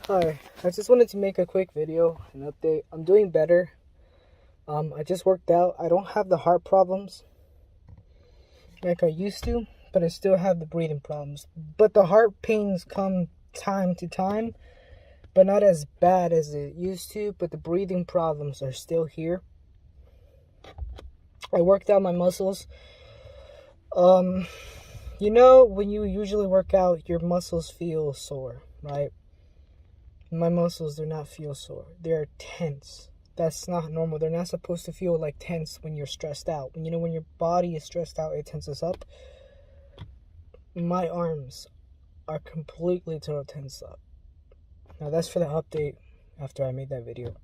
Hi, I just wanted to make a quick video, an update. I'm doing better. I just worked out. I don't have the heart problems like I used to, but I still have the breathing problems. But the heart pains come time to time, but not as bad as it used to, but the breathing problems are still here. I worked out my muscles. When you usually work out, your muscles feel sore, right? My muscles do not feel sore. They're tense. That's not normal. They're not supposed to feel like tense when you're stressed out. When your body is stressed out, it tenses up. My arms are completely total tense up. Now that's for the update after I made that video.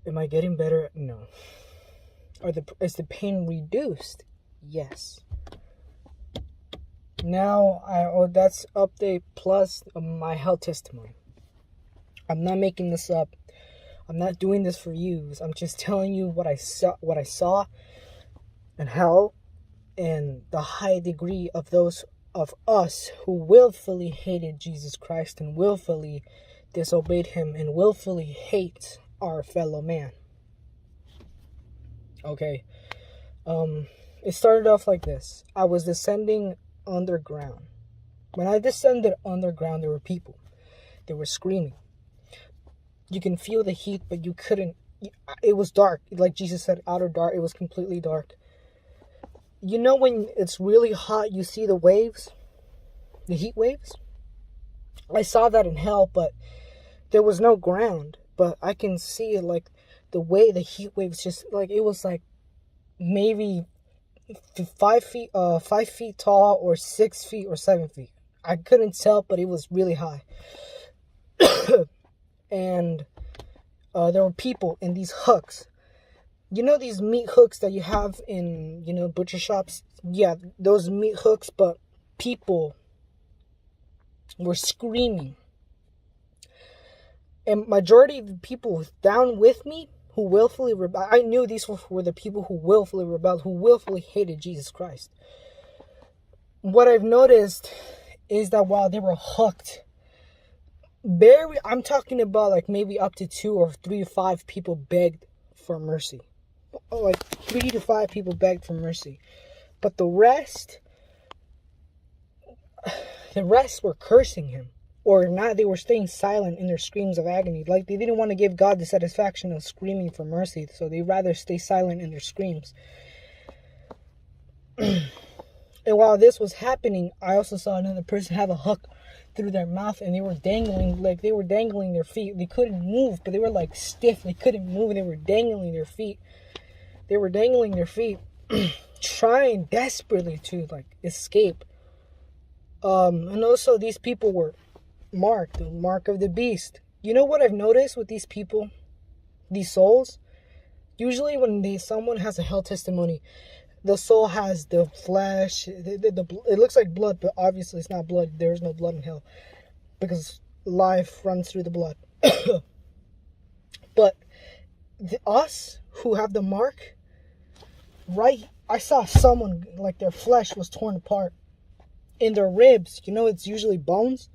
Am I getting better? No. Is the pain reduced? Yes. Now, that's update plus my health testimony. I'm not making this up. I'm not doing this for views. I'm just telling you what I saw and how, and the high degree of those of us who willfully hated Jesus Christ and willfully disobeyed him and willfully hate our fellow man. Okay. It started off like this. I was descending underground. When I descended underground, there were people. They were screaming. You can feel the heat, but you couldn't. It was dark. Like Jesus said, outer dark. It was completely dark. You know when it's really hot, you see the waves? The heat waves? I saw that in hell, but there was no ground. But I can see it, like the way the heat waves just, like, it was like maybe 5 feet tall, or 6 feet or 7 feet. I couldn't tell, but it was really high. And there were people in these hooks. You know these meat hooks that you have in, butcher shops? Yeah, those meat hooks, but people were screaming. And majority of the people down with me who willfully rebelled, I knew these were the people who willfully rebelled, who willfully hated Jesus Christ. What I've noticed is that while they were hooked, I'm talking about like maybe up to 2 or 3 or 5 people begged for mercy. Like 3 to 5 people begged for mercy. But the rest were cursing him. Or not, they were staying silent in their screams of agony. Like they didn't want to give God the satisfaction of screaming for mercy. So they rather stay silent in their screams. And while this was happening, I also saw another person have a hook through their mouth, and they were dangling their feet. They couldn't move, but they were like stiff. They couldn't move, and they were dangling their feet. Trying desperately to escape. And also these people were marked, the mark of the beast. You know what I've noticed with these people, these souls? Usually when someone has a hell testimony, the soul has the flesh. It looks like blood, but obviously it's not blood. There is no blood in hell because life runs through the blood. But us who have the mark, right? I saw someone, like, their flesh was torn apart. In their ribs, it's usually bones.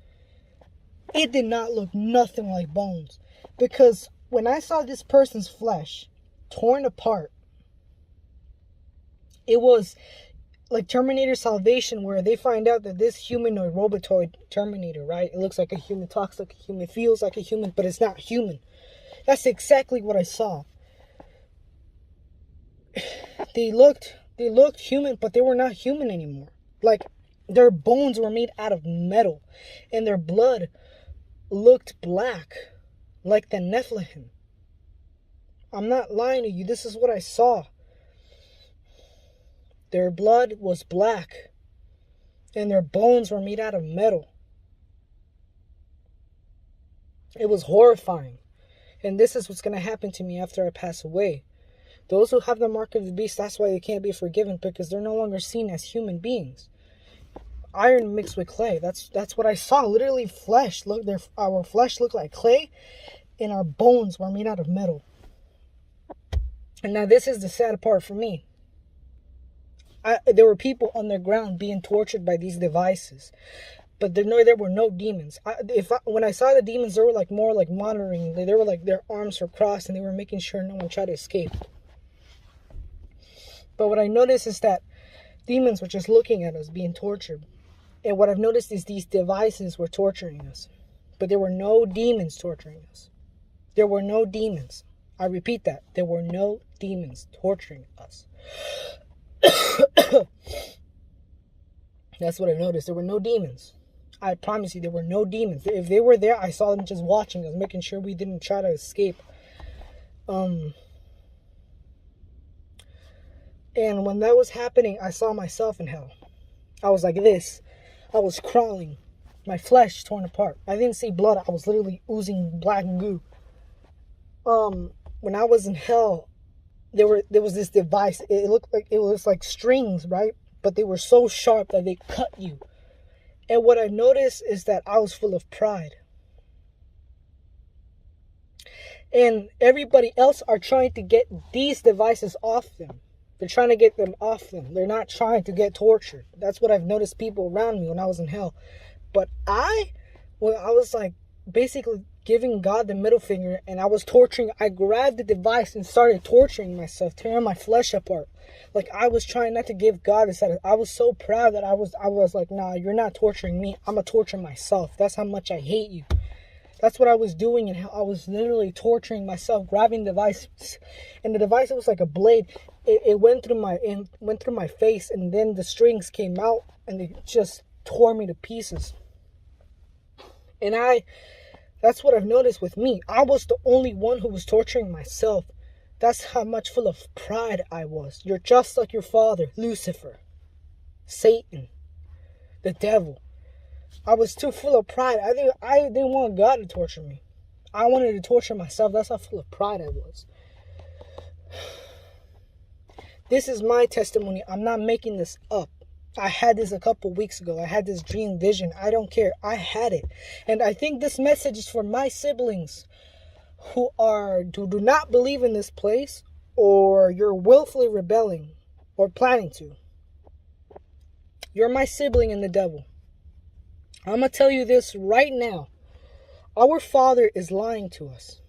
It did not look nothing like bones. Because when I saw this person's flesh torn apart, it was like Terminator Salvation, where they find out that this humanoid, robotoid Terminator, right? It looks like a human, talks like a human, feels like a human, but it's not human. That's exactly what I saw. They looked human, but they were not human anymore. Like, their bones were made out of metal, and their blood looked black, like the Nephilim. I'm not lying to you. This is what I saw. Their blood was black, and their bones were made out of metal. It was horrifying. And this is what's going to happen to me after I pass away. Those who have the mark of the beast, that's why they can't be forgiven, because they're no longer seen as human beings. Iron mixed with clay. That's what I saw. Literally flesh. Look, our flesh looked like clay, and our bones were made out of metal. And now this is the sad part for me. There were people underground being tortured by these devices. But there were no demons. When I saw the demons, they were like more like monitoring. They were like their arms were crossed and they were making sure no one tried to escape. But what I noticed is that demons were just looking at us being tortured. And what I've noticed is these devices were torturing us. But there were no demons torturing us. There were no demons. I repeat that. There were no demons torturing us. That's what I noticed. There were no demons. I promise you, there were no demons. If they were there, I saw them just watching us, making sure we didn't try to escape. And when that was happening, I saw myself in hell. I was like this. I was crawling. My flesh torn apart. I didn't see blood. I was literally oozing black goo. When I was in hell, there was this device. It looked like it was like strings, right? But they were so sharp that they cut you. And what I noticed is that I was full of pride. And everybody else are trying to get these devices off them. They're trying to get them off them. They're not trying to get tortured. That's what I've noticed people around me when I was in hell. But I was like basically giving God the middle finger and I was torturing. I grabbed the device and started torturing myself, tearing my flesh apart. Like I was trying not to give God a set. I was so proud that I was like, nah, you're not torturing me. I'm going to torture myself. That's how much I hate you. That's what I was doing, and I was literally torturing myself, grabbing devices, and the device, it was like a blade. It went through my face, and then the strings came out, and they just tore me to pieces. And that's what I've noticed with me. I was the only one who was torturing myself. That's how much full of pride I was. You're just like your father, Lucifer, Satan, the devil. I was too full of pride. I didn't want God to torture me. I wanted to torture myself. That's how full of pride I was. This is my testimony. I'm not making this up. I had this a couple weeks ago. I had this dream vision. I don't care. I had it. And I think this message is for my siblings who do not believe in this place, or you're willfully rebelling or planning to. You're my sibling in the devil. I'm going to tell you this right now. Our Father is lying to us.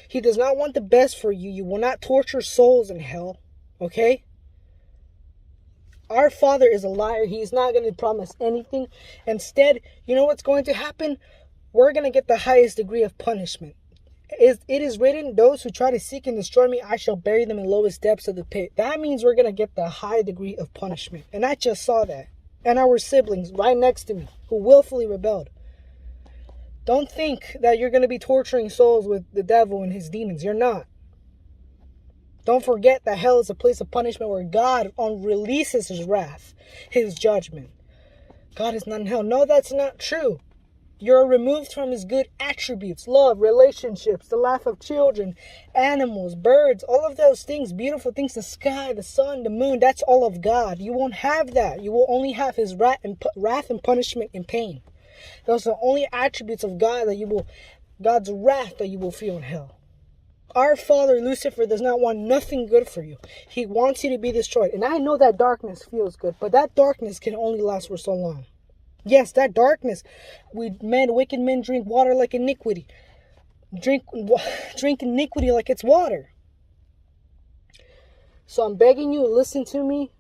He does not want the best for you. You will not torture souls in hell. Okay? Our Father is a liar. He's not going to promise anything. Instead, you know what's going to happen? We're going to get the highest degree of punishment. It is written, those who try to seek and destroy me, I shall bury them in lowest depths of the pit. That means we're going to get the high degree of punishment. And I just saw that. And our siblings right next to me who willfully rebelled. Don't think that you're going to be torturing souls with the devil and his demons. You're not. Don't forget that hell is a place of punishment where God releases his wrath, his judgment. God is not in hell. No, that's not true. You're removed from his good attributes, love, relationships, the life of children, animals, birds, all of those things, beautiful things, the sky, the sun, the moon, that's all of God. You won't have that. You will only have his wrath and punishment and pain. Those are the only attributes of God God's wrath that you will feel in hell. Our Father, Lucifer, does not want nothing good for you. He wants you to be destroyed. And I know that darkness feels good, but that darkness can only last for so long. Yes, that darkness. Wicked men drink water like iniquity. Drink iniquity like it's water. So I'm begging you, listen to me.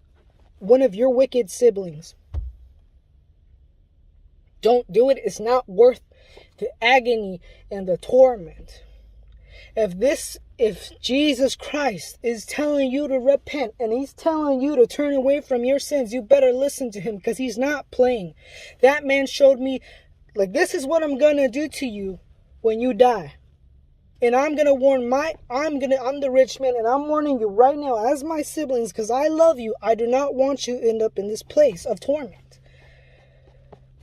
One of your wicked siblings. Don't do it. It's not worth the agony and the torment. If Jesus Christ is telling you to repent and he's telling you to turn away from your sins, you better listen to him, because he's not playing. That man showed me, like, this is what I'm going to do to you when you die. And I'm going to warn I'm the rich man, and I'm warning you right now as my siblings, because I love you. I do not want you to end up in this place of torment.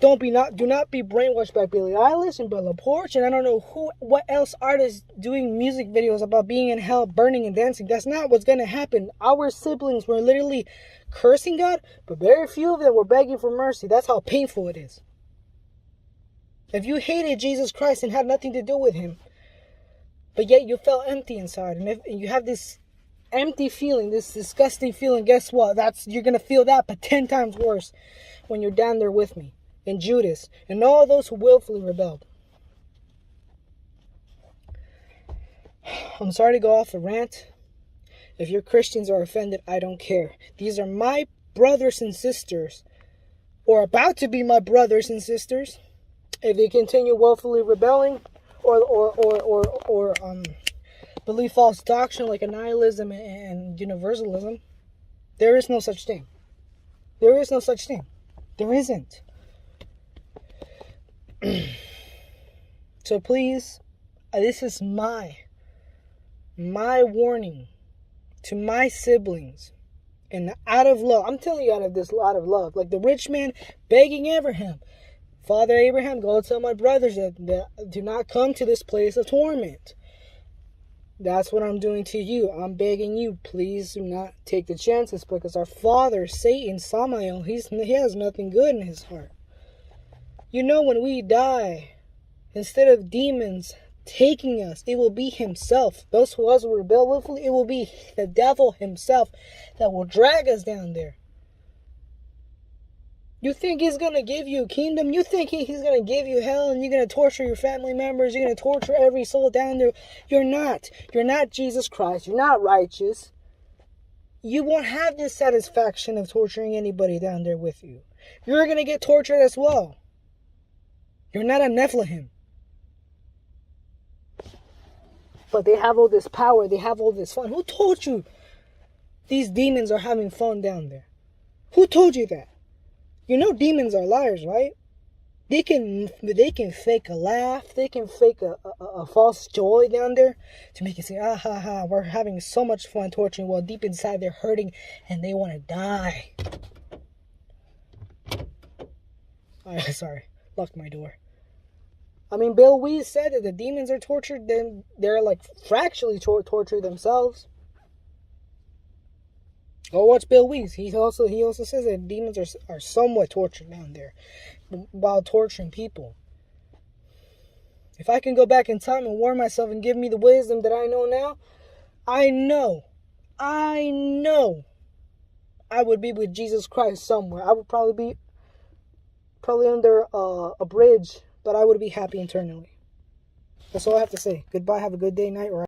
Do not be brainwashed by Billie Eilish and Bella Poarch and I don't know what else artists doing music videos about being in hell, burning and dancing. That's not what's going to happen. Our siblings were literally cursing God, but very few of them were begging for mercy. That's how painful it is. If you hated Jesus Christ and had nothing to do with him, but yet you felt empty inside, and you have this empty feeling, this disgusting feeling, guess what? You're going to feel that, but 10 times worse when you're down there with me. and Judas, and all those who willfully rebelled. I'm sorry to go off a rant. If your Christians are offended, I don't care. These are my brothers and sisters, or about to be my brothers and sisters. If they continue willfully rebelling, or believe false doctrine like annihilism and universalism, there is no such thing. There is no such thing. There isn't. So please, this is my warning to my siblings. And out of love, I'm telling you, out of love, like the rich man begging Abraham, Father Abraham, go tell my brothers that do not come to this place of torment. That's what I'm doing to you. I'm begging you, please do not take the chances, because our father, Satan, Samael, he has nothing good in his heart. You know, when we die, instead of demons taking us, it will be himself. Those who us rebel willfully, it will be the devil himself that will drag us down there. You think he's going to give you a kingdom? You think he's going to give you hell and you're going to torture your family members? You're going to torture every soul down there? You're not. You're not Jesus Christ. You're not righteous. You won't have this satisfaction of torturing anybody down there with you. You're going to get tortured as well. You're not a Nephilim. But they have all this power. They have all this fun. Who told you these demons are having fun down there? Who told you that? You know demons are liars, right? They can fake a laugh. They can fake a false joy down there to make you say, ah ha ha, we're having so much fun torturing, while deep inside they're hurting and they want to die. Sorry, locked my door. I mean, Bill Weiss said that the demons are tortured, then they're like fractionally tortured themselves. Go watch Bill Weiss. He also says that demons are somewhat tortured down there while torturing people. If I can go back in time and warn myself and give me the wisdom that I know now, I know I would be with Jesus Christ somewhere. I would probably under a bridge, but I would be happy internally. That's all I have to say. Goodbye. Have a good day, night, or